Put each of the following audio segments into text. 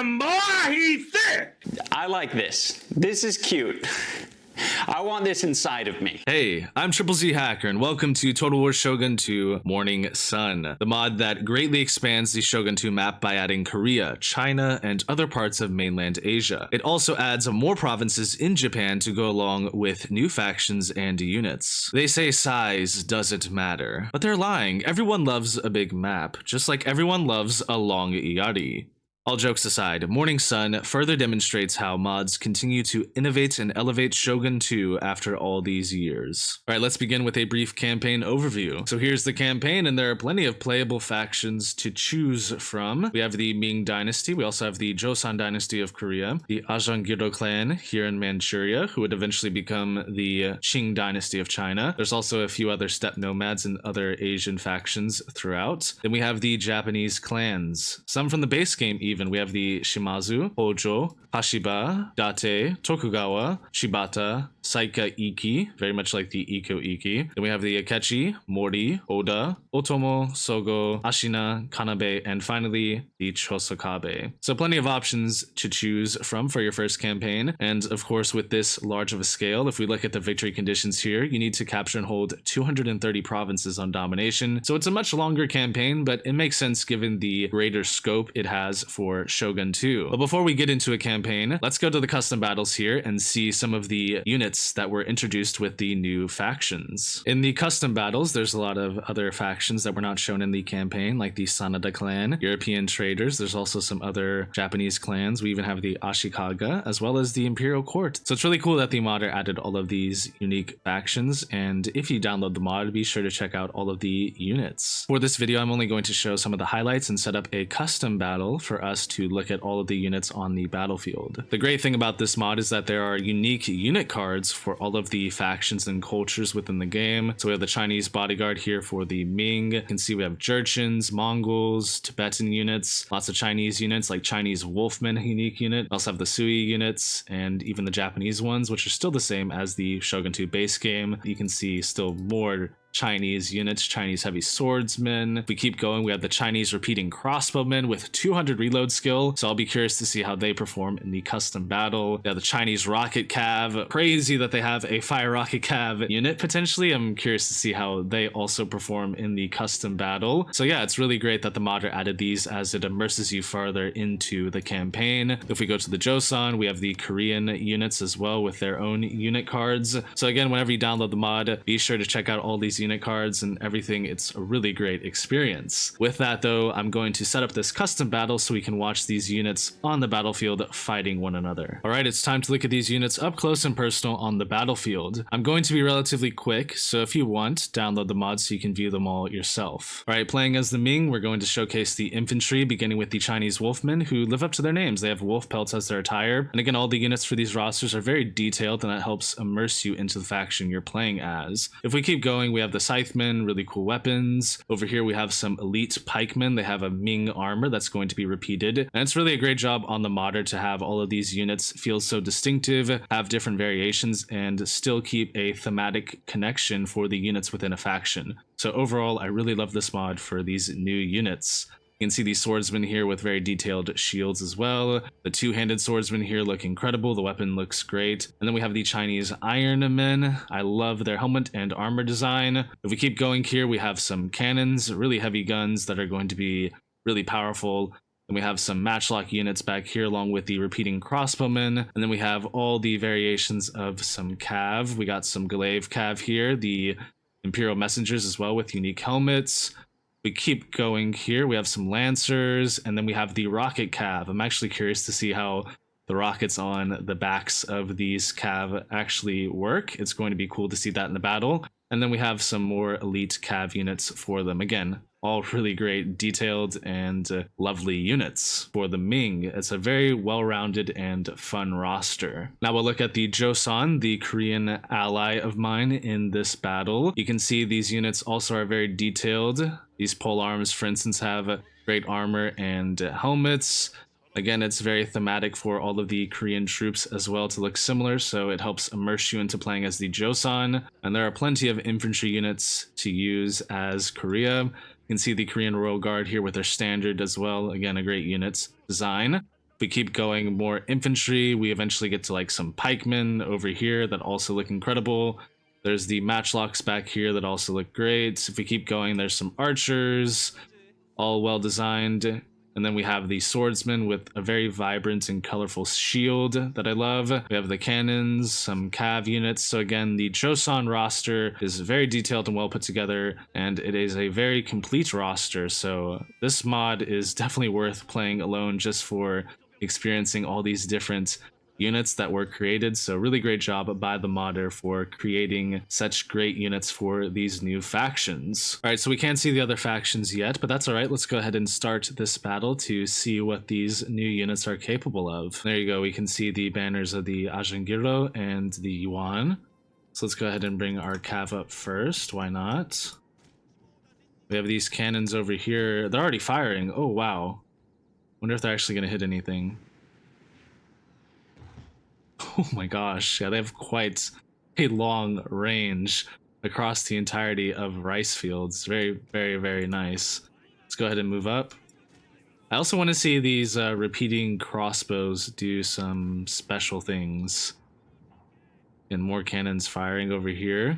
him, boy, he's thick. I like this. This is cute. I want this inside of me. Hey, I'm Triple Z Hacker, and welcome to Total War Shogun 2 Morning Sun, the mod that greatly expands the Shogun 2 map by adding Korea, China, and other parts of mainland Asia. It also adds more provinces in Japan to go along with new factions and units. They say size doesn't matter, but they're lying. Everyone loves a big map, just like everyone loves a long Iyari. All jokes aside, Morning Sun further demonstrates how mods continue to innovate and elevate Shogun 2 after all these years. Alright, let's begin with a brief campaign overview. So here's the campaign, and there are plenty of playable factions to choose from. We have the Ming Dynasty, we also have the Joseon Dynasty of Korea, the Ajangiro clan here in Manchuria, who would eventually become the Qing Dynasty of China. There's also a few other steppe nomads and other Asian factions throughout. Then we have the Japanese clans, some from the base game even. We have the Shimazu, Hojo, Hashiba, Date, Tokugawa, Shibata, Saika Iki, very much like the Iko Iki. Then we have the Akechi, Mori, Oda, Otomo, Sogo, Ashina, Kanabe, and finally the Chosokabe. So plenty of options to choose from for your first campaign. And of course, with this large of a scale, if we look at the victory conditions here, you need to capture and hold 230 provinces on domination. So it's a much longer campaign, but it makes sense given the greater scope it has for Shogun 2. But before we get into a campaign, let's go to the custom battles here and see some of the units that were introduced with the new factions. In the custom battles, there's a lot of other factions that were not shown in the campaign, like the Sanada clan, European traders. There's also some other Japanese clans. We even have the Ashikaga, as well as the Imperial Court. So it's really cool that the modder added all of these unique factions, and if you download the mod, be sure to check out all of the units. For this video, I'm only going to show some of the highlights and set up a custom battle for us to look at all of the units on the battlefield. The great thing about this mod is that there are unique unit cards for all of the factions and cultures within the game. So we have the Chinese bodyguard here for the Ming. You can see we have Jurchens, Mongols, Tibetan units, lots of Chinese units like Chinese Wolfman unique unit. We also have the Sui units and even the Japanese ones, which are still the same as the Shogun 2 base game. You can see still more Chinese units, Chinese heavy swordsmen. If we keep going, we have the Chinese repeating crossbowmen with 200 reload skill, so I'll be curious to see how they perform in the custom battle. We have the Chinese rocket cav. Crazy that they have a fire rocket cav unit potentially. I'm curious to see how they also perform in the custom battle. So yeah, it's really great that the modder added these as it immerses you further into the campaign. If we go to the Joseon, we have the Korean units as well with their own unit cards. So again, whenever you download the mod, be sure to check out all these unit cards and everything. It's a really great experience. With that though, I'm going to set up this custom battle so we can watch these units on the battlefield fighting one another. Alright, it's time to look at these units up close and personal on the battlefield. I'm going to be relatively quick, so if you want, download the mod so you can view them all yourself. Alright, playing as the Ming, we're going to showcase the infantry, beginning with the Chinese Wolfmen, who live up to their names. They have wolf pelts as their attire, and again, all the units for these rosters are very detailed, and that helps immerse you into the faction you're playing as. If we keep going, we have the Scythemen, really cool weapons. Over here we have some elite pikemen. They have a Ming armor that's going to be repeated, and it's really a great job on the modder to have all of these units feel so distinctive, have different variations, and still keep a thematic connection for the units within a faction. So overall, I really love this mod for these new units. You can see these swordsmen here with very detailed shields as well. The two-handed swordsmen here look incredible. The weapon looks great. And then we have the Chinese Iron Men. I love their helmet and armor design. If we keep going here, we have some cannons, really heavy guns that are going to be really powerful. And we have some matchlock units back here along with the repeating crossbowmen. And then we have all the variations of some cav. We got some glaive cav here, the Imperial Messengers as well with unique helmets. We keep going here, we have some Lancers, and then we have the Rocket Cav. I'm actually curious to see how the rockets on the backs of these Cav actually work. It's going to be cool to see that in the battle. And then we have some more elite Cav units for them. Again, all really great, detailed, and lovely units for the Ming. It's a very well-rounded and fun roster. Now we'll look at the Joseon, the Korean ally of mine in this battle. You can see these units also are very detailed. These pole arms, for instance, have great armor and helmets. Again, it's very thematic for all of the Korean troops as well to look similar, so it helps immerse you into playing as the Joseon. And there are plenty of infantry units to use as Korea. You can see the Korean Royal Guard here with their standard as well. Again, a great units design. We keep going, more infantry. We eventually get to like some pikemen over here that also look incredible. There's the matchlocks back here that also look great. If we keep going, there's some archers, all well designed. And then we have the swordsman with a very vibrant and colorful shield that I love. We have the cannons, some cav units. So again, the Joseon roster is very detailed and well put together, and it is a very complete roster. So this mod is definitely worth playing alone just for experiencing all these different units that were created. So really great job by the modder for creating such great units for these new factions. All right, so we can't see the other factions yet, but that's all right. Let's go ahead and start this battle to see what these new units are capable of. There you go. We can see the banners of the Ajangiro and the Yuan. So let's go ahead and bring our cav up first. Why not? We have these cannons over here. They're already firing. Oh, wow. Wonder if they're actually going to hit anything. Oh my gosh, yeah, they have quite a long range across the entirety of rice fields. Very, very, very nice. Let's go ahead and move up. I also want to see these repeating crossbows do some special things. And more cannons firing over here.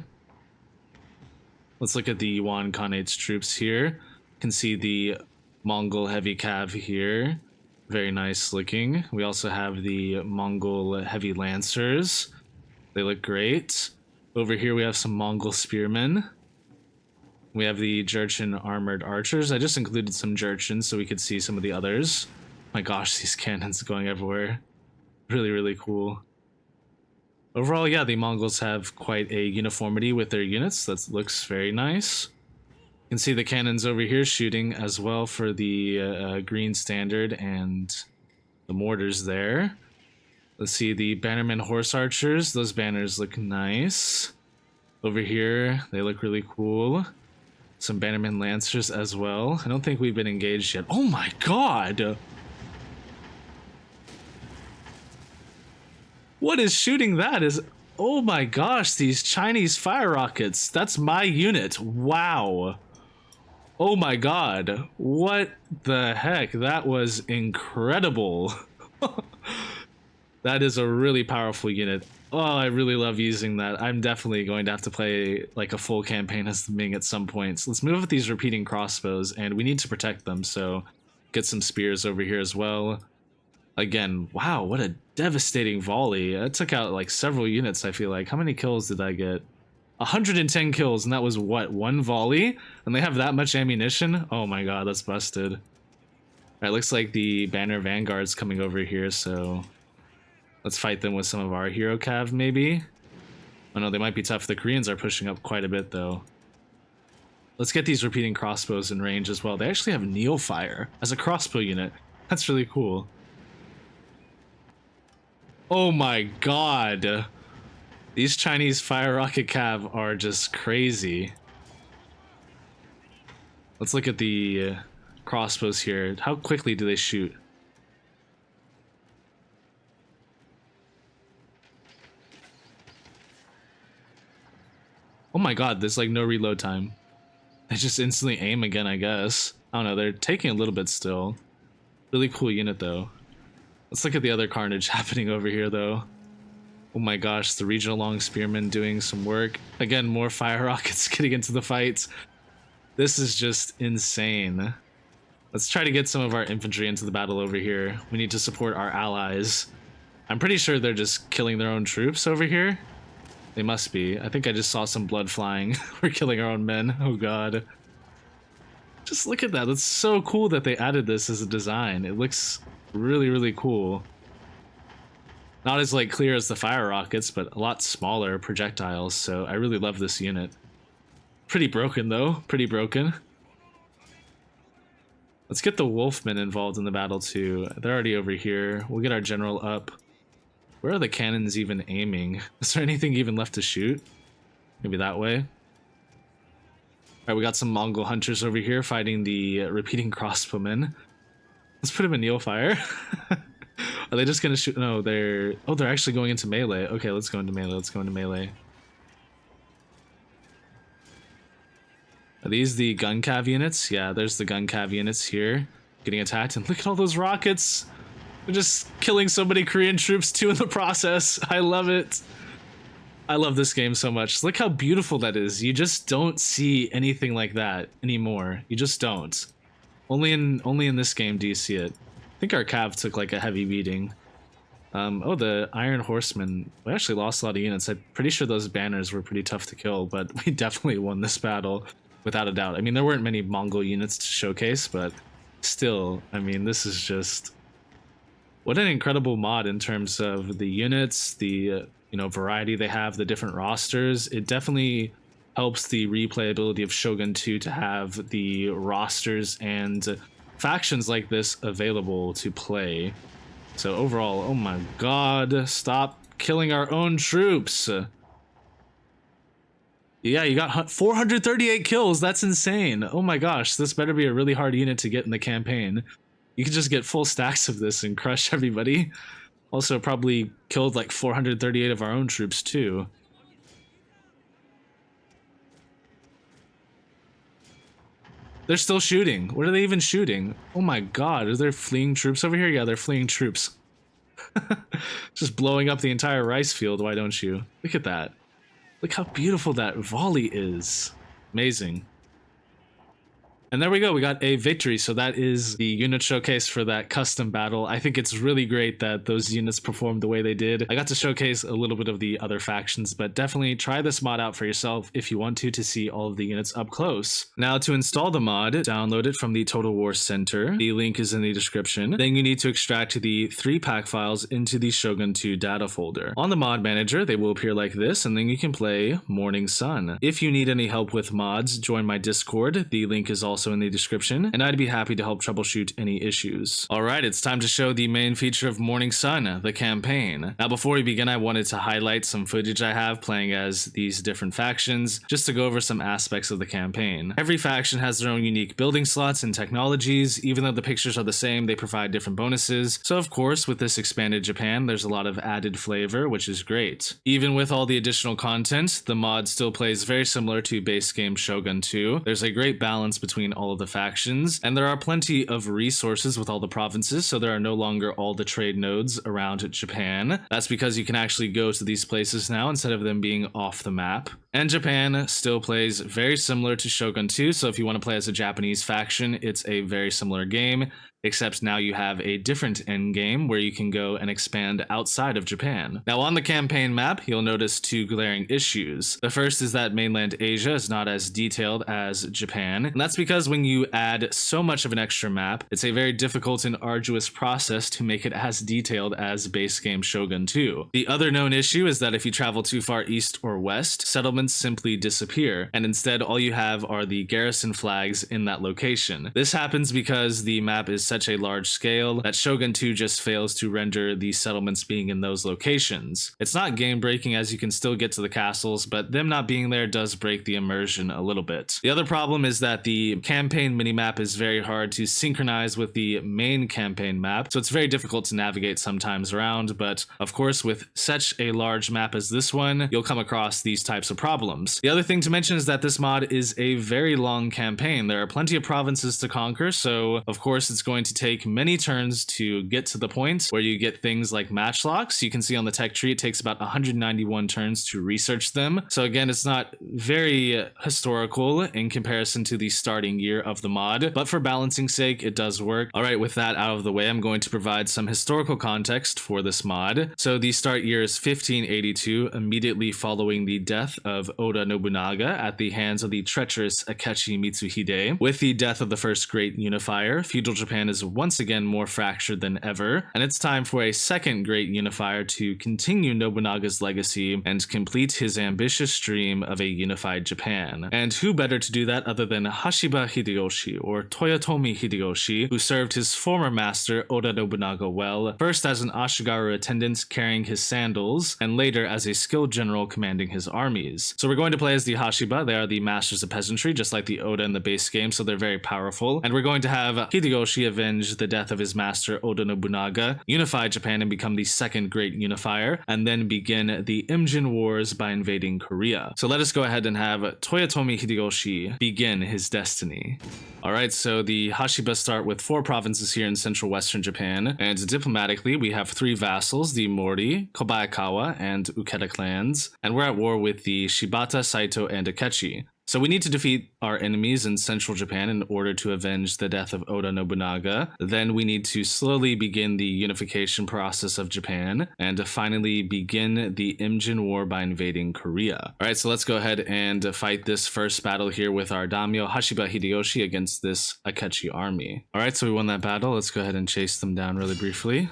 Let's look at the Yuan Khanate's troops here. You can see the Mongol heavy cav here. Very nice looking. We also have the Mongol heavy lancers. They look great. Over here we have some Mongol spearmen. We have the Jurchen armored archers. I just included some Jurchens so we could see some of the others. My gosh, these cannons going everywhere. Really, really cool. Overall, yeah, the Mongols have quite a uniformity with their units. That looks very nice. You can see the cannons over here shooting as well for the green standard and the mortars there. Let's see the Bannerman horse archers. Those banners look nice. Over here, they look really cool. Some Bannerman lancers as well. I don't think we've been engaged yet. Oh my god! What is shooting that? Oh my gosh, these Chinese fire rockets. That's my unit. Wow. Oh my god, what the heck? That was incredible. That is a really powerful unit. Oh, I really love using that. I'm definitely going to have to play like a full campaign as the Ming at some point. So let's move with these repeating crossbows, and we need to protect them, so get some spears over here as well. Again, wow, what a devastating volley. That took out like several units, I feel like. How many kills did I get? 110 kills, and that was what, one volley? And they have that much ammunition? Oh my god, that's busted. Alright, looks like the Banner Vanguard's coming over here, so let's fight them with some of our hero cav, maybe? Oh no, they might be tough. The Koreans are pushing up quite a bit, though. Let's get these repeating crossbows in range as well. They actually have Neofire as a crossbow unit. That's really cool. Oh my god. These Chinese fire rocket cav are just crazy. Let's look at the crossbows here. How quickly do they shoot? Oh my god, there's like no reload time. They just instantly aim again, I guess. I don't know, they're taking a little bit still. Really cool unit though. Let's look at the other carnage happening over here though. Oh my gosh, the regional long spearmen doing some work. Again, more fire rockets getting into the fight. This is just insane. Let's try to get some of our infantry into the battle over here. We need to support our allies. I'm pretty sure they're just killing their own troops over here. They must be. I think I just saw some blood flying. We're killing our own men. Oh god. Just look at that. That's so cool that they added this as a design. It looks really, really cool. Not as like clear as the fire rockets, but a lot smaller projectiles, so I really love this unit. Pretty broken though, pretty broken. Let's get the Wolfmen involved in the battle too. They're already over here. We'll get our general up. Where are the cannons even aiming? Is there anything even left to shoot? Maybe that way. Alright, we got some Mongol hunters over here fighting the repeating crossbowmen. Let's put them in Neofire. Are they just gonna shoot? No, they're... Oh, they're actually going into melee. Okay, let's go into melee. Let's go into melee. Are these the gun cav units? Yeah, there's the gun cav units here getting attacked. And look at all those rockets! They're just killing so many Korean troops too in the process. I love it. I love this game so much. Look how beautiful that is. You just don't see anything like that anymore. You just don't. Only in this game do you see it. I think our cav took like a heavy beating. Oh, the Iron Horsemen. We actually lost a lot of units. I'm pretty sure those banners were pretty tough to kill, but we definitely won this battle without a doubt. I mean, there weren't many Mongol units to showcase, but still, I mean, this is just... What an incredible mod in terms of the units, the variety they have, the different rosters. It definitely helps the replayability of Shogun 2 to have the rosters and factions like this available to play. So overall, oh my god, stop killing our own troops. Yeah, you got 438 kills. That's insane. Oh my gosh, this better be a really hard unit to get in the campaign. You could just get full stacks of this and crush everybody. Also probably killed like 438 of our own troops too. They're still shooting. What are they even shooting? Oh my god, are there fleeing troops over here? Yeah, they're fleeing troops. Just blowing up the entire rice field, why don't you? Look at that. Look how beautiful that volley is. Amazing. And there we go, we got a victory. So that is the unit showcase for that custom battle. I think it's really great that those units performed the way they did. I got to showcase a little bit of the other factions, but definitely try this mod out for yourself if you want to see all of the units up close. Now to install the mod, download it from the Total War Center. The link is in the description. Then you need to extract the 3 pack files into the Shogun 2 data folder. On the mod manager, they will appear like this, and then you can play Morning Sun. If you need any help with mods, join my Discord. The link is also in the description, and I'd be happy to help troubleshoot any issues. Alright, it's time to show the main feature of Morning Sun, the campaign. Now before we begin, I wanted to highlight some footage I have playing as these different factions, just to go over some aspects of the campaign. Every faction has their own unique building slots and technologies. Even though the pictures are the same, they provide different bonuses. So of course, with this expanded Japan, there's a lot of added flavor, which is great. Even with all the additional content, the mod still plays very similar to base game Shogun 2. There's a great balance between all of the factions, and there are plenty of resources with all the provinces, so there are no longer all the trade nodes around Japan. That's because you can actually go to these places now instead of them being off the map. And Japan still plays very similar to Shogun 2, so if you want to play as a Japanese faction, it's a very similar game, except now you have a different end game where you can go and expand outside of Japan. Now on the campaign map, you'll notice 2 glaring issues. The first is that mainland Asia is not as detailed as Japan, and that's because when you add so much of an extra map, it's a very difficult and arduous process to make it as detailed as base game Shogun 2. The other known issue is that if you travel too far east or west, settlements simply disappear, and instead all you have are the garrison flags in that location. This happens because the map is such a large scale that Shogun 2 just fails to render the settlements being in those locations. It's not game breaking as you can still get to the castles, but them not being there does break the immersion a little bit. The other problem is that the campaign minimap is very hard to synchronize with the main campaign map, so it's very difficult to navigate sometimes around, but of course with such a large map as this one, you'll come across these types of problems. The other thing to mention is that this mod is a very long campaign. There are plenty of provinces to conquer, so of course it's going to take many turns to get to the point where you get things like matchlocks. You can see on the tech tree it takes about 191 turns to research them. So again, it's not very historical in comparison to the starting year of the mod, but for balancing sake, it does work. Alright, with that out of the way, I'm going to provide some historical context for this mod. So the start year is 1582, immediately following the death of Oda Nobunaga at the hands of the treacherous Akechi Mitsuhide. With the death of the first great unifier, feudal Japan is once again more fractured than ever, and it's time for a second great unifier to continue Nobunaga's legacy and complete his ambitious dream of a unified Japan. And who better to do that other than Hashiba Hideyoshi, or Toyotomi Hideyoshi, who served his former master Oda Nobunaga well, first as an Ashigaru attendant carrying his sandals, and later as a skilled general commanding his armies. armies. So we're going to play as the Hashiba. They are the masters of peasantry, just like the Oda in the base game, so they're very powerful. And we're going to have Hideyoshi avenge the death of his master Oda Nobunaga, unify Japan and become the second great unifier, and then begin the Imjin Wars by invading Korea. So let us go ahead and have Toyotomi Hideyoshi begin his destiny. Alright, so the Hashiba start with 4 provinces here in central western Japan, and diplomatically we have 3 vassals, the Mori, Kobayakawa, and Ukeda clans, and we're at war with the Shibata, Saito, and Akechi. So we need to defeat our enemies in central Japan in order to avenge the death of Oda Nobunaga. Then we need to slowly begin the unification process of Japan and finally begin the Imjin War by invading Korea. All right, so let's go ahead and fight this first battle here with our daimyo Hashiba Hideyoshi against this Akechi army. All right, so we won that battle. Let's go ahead and chase them down really briefly.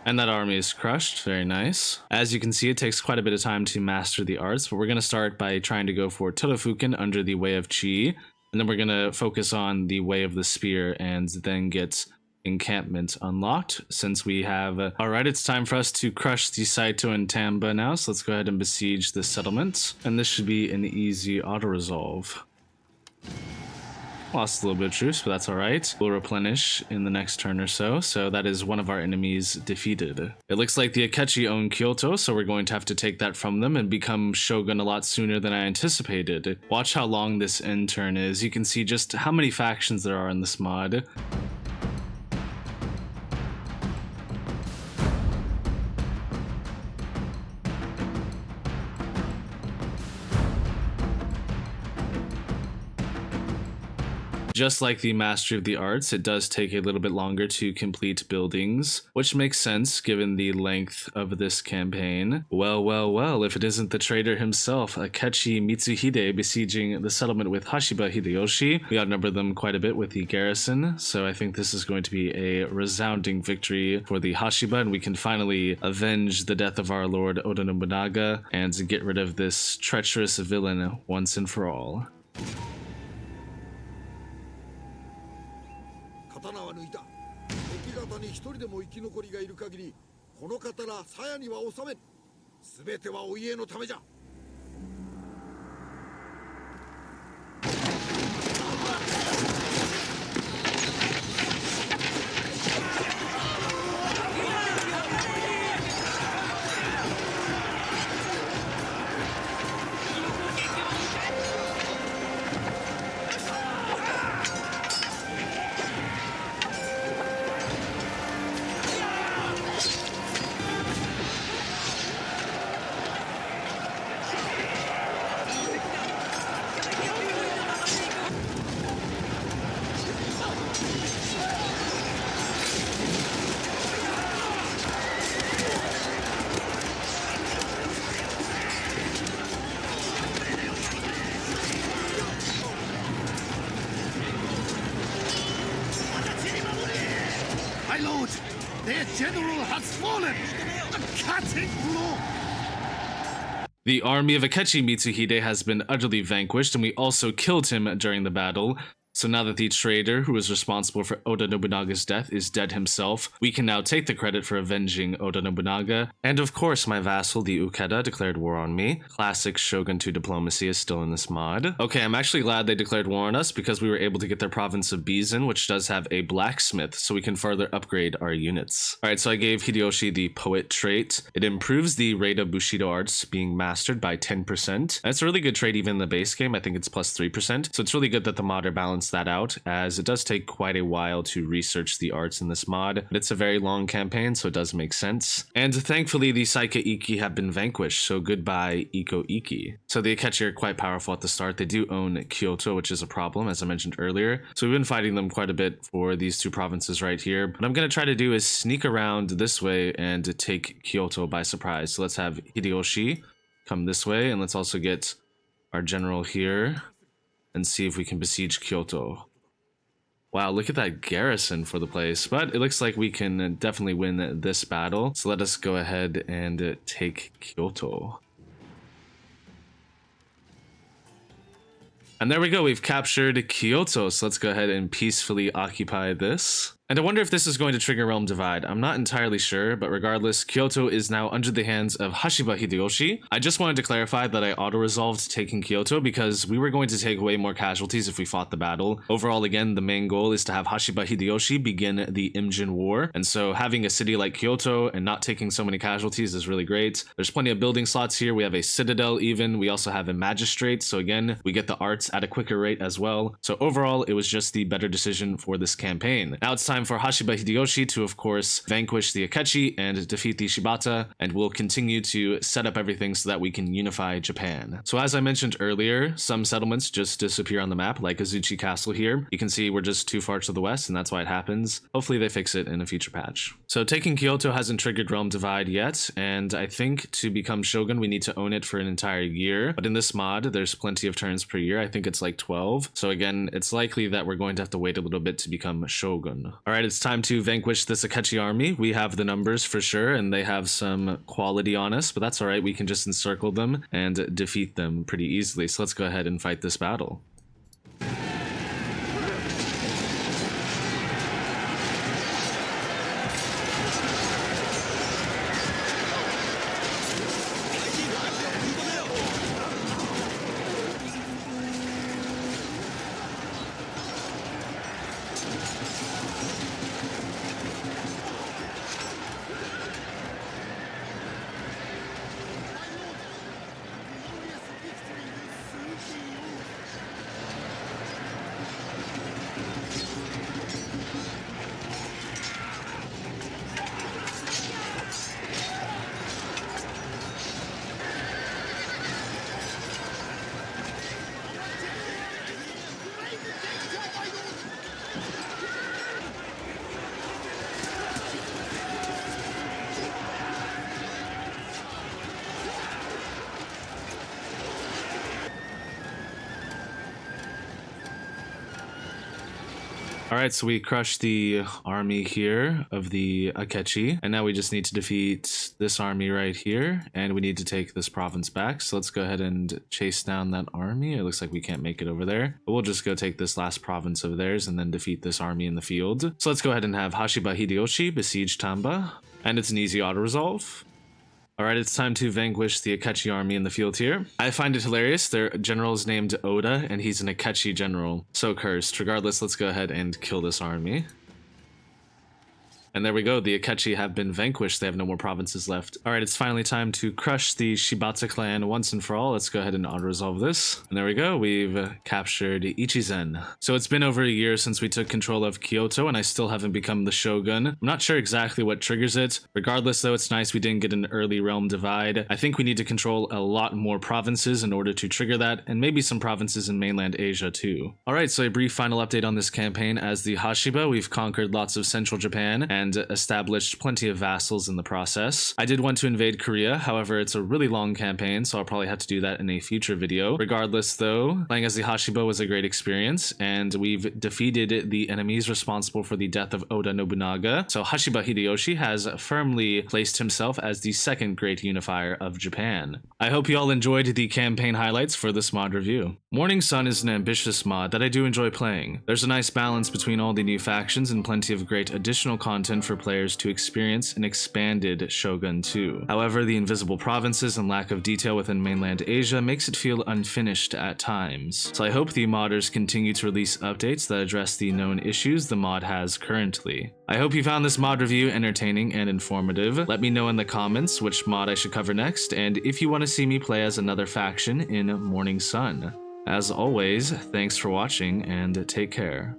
And that army is crushed. Very nice. As you can see, it takes quite a bit of time to master the arts, but we're going to start by trying to go for Todofuken under the Way of Chi, and then we're going to focus on the Way of the Spear and then get encampment unlocked since we have... Alright, it's time for us to crush the Saito and Tamba now, so let's go ahead and besiege this settlement, and this should be an easy auto-resolve. Lost a little bit of troops, but that's alright. We'll replenish in the next turn or so. So that is one of our enemies defeated. It looks like the Akechi own Kyoto, so we're going to have to take that from them and become shogun a lot sooner than I anticipated. Watch how long this end turn is. You can see just how many factions there are in this mod. Just like the Mastery of the Arts, it does take a little bit longer to complete buildings, which makes sense given the length of this campaign. Well, if it isn't the traitor himself, Akechi Mitsuhide besieging the settlement with Hashiba Hideyoshi. We outnumber them quite a bit with the garrison, so I think this is going to be a resounding victory for the Hashiba, and we can finally avenge the death of our lord Oda Nobunaga and get rid of this treacherous villain once and for all. 刀は抜いた。敵方に一人でも生き残りがいる限り、この刀鞘には収めん。すべてはお家のためじゃ。My lord, their general has fallen! A cutting blow! The army of Akechi Mitsuhide has been utterly vanquished, and we also killed him during the battle. So now that the traitor who was responsible for Oda Nobunaga's death is dead himself, we can now take the credit for avenging Oda Nobunaga. And of course, my vassal, the Ukeda, declared war on me. Classic Shogun 2 diplomacy is still in this mod. Okay, I'm actually glad they declared war on us because we were able to get their province of Bizen, which does have a blacksmith, so we can further upgrade our units. Alright, so I gave Hideyoshi the poet trait. It improves the rate of Bushido arts being mastered by 10%. That's a really good trait even in the base game. I think it's plus 3%. So it's really good that the modder balanced that out, as it does take quite a while to research the arts in this mod. But it's a very long campaign, so it does make sense. And thankfully, the Saika Iki have been vanquished, so goodbye Iko Iki. So the Akechi are quite powerful at the start. They do own Kyoto, which is a problem, as I mentioned earlier. So we've been fighting them quite a bit for these 2 provinces right here. What I'm going to try to do is sneak around this way and take Kyoto by surprise. So let's have Hideyoshi come this way, and let's also get our general here and see if we can besiege Kyoto. Wow, look at that garrison for the place. But it looks like we can definitely win this battle. So let us go ahead and take Kyoto. And there we go, we've captured Kyoto. So let's go ahead and peacefully occupy this. And I wonder if this is going to trigger Realm Divide. I'm not entirely sure, but regardless, Kyoto is now under the hands of Hashiba Hideyoshi. I just wanted to clarify that I auto-resolved taking Kyoto because we were going to take way more casualties if we fought the battle. Overall, again, the main goal is to have Hashiba Hideyoshi begin the Imjin War, and so having a city like Kyoto and not taking so many casualties is really great. There's plenty of building slots here. We have a citadel even. We also have a magistrate, so again, we get the arts at a quicker rate as well. So overall, it was just the better decision for this campaign. Now it's time for Hashiba Hideyoshi to, of course, vanquish the Akechi and defeat the Shibata, and we'll continue to set up everything so that we can unify Japan. So as I mentioned earlier, some settlements just disappear on the map, like Azuchi Castle here. You can see we're just too far to the west, and that's why it happens. Hopefully they fix it in a future patch. So taking Kyoto hasn't triggered Realm Divide yet, and I think to become Shogun, we need to own it for an entire year. But in this mod, there's plenty of turns per year. I think it's like 12. So again, it's likely that we're going to have to wait a little bit to become Shogun. All right, it's time to vanquish this Akechi army. We have the numbers for sure, and they have some quality on us, but that's all right. We can just encircle them and defeat them pretty easily. So let's go ahead and fight this battle. Alright, so we crushed the army here of the Akechi, and now we just need to defeat this army right here, and we need to take this province back. So let's go ahead and chase down that army. It looks like we can't make it over there, but we'll just go take this last province of theirs and then defeat this army in the field. So let's go ahead and have Hashiba Hideyoshi besiege Tamba, and it's an easy auto-resolve. Alright, it's time to vanquish the Akechi army in the field here. I find it hilarious. Their general is named Oda, and he's an Akechi general. So cursed. Regardless, let's go ahead and kill this army. And there we go, the Akechi have been vanquished. They have no more provinces left. Alright, it's finally time to crush the Shibata clan once and for all. Let's go ahead and auto-resolve this. And there we go, we've captured Ichizen. So it's been over a year since we took control of Kyoto, and I still haven't become the Shogun. I'm not sure exactly what triggers it. Regardless though, it's nice we didn't get an early realm divide. I think we need to control a lot more provinces in order to trigger that, and maybe some provinces in mainland Asia too. Alright, so a brief final update on this campaign. As the Hashiba, we've conquered lots of central Japan, and established plenty of vassals in the process. I did want to invade Korea, however it's a really long campaign, so I'll probably have to do that in a future video. Regardless though, playing as the Hashiba was a great experience, and we've defeated the enemies responsible for the death of Oda Nobunaga, so Hashiba Hideyoshi has firmly placed himself as the second great unifier of Japan. I hope you all enjoyed the campaign highlights for this mod review. Morning Sun is an ambitious mod that I do enjoy playing. There's a nice balance between all the new factions and plenty of great additional content for players to experience an expanded Shogun 2. However, the invisible provinces and lack of detail within mainland Asia makes it feel unfinished at times. So I hope the modders continue to release updates that address the known issues the mod has currently. I hope you found this mod review entertaining and informative. Let me know in the comments which mod I should cover next, and if you want to see me play as another faction in Morning Sun. As always, thanks for watching and take care.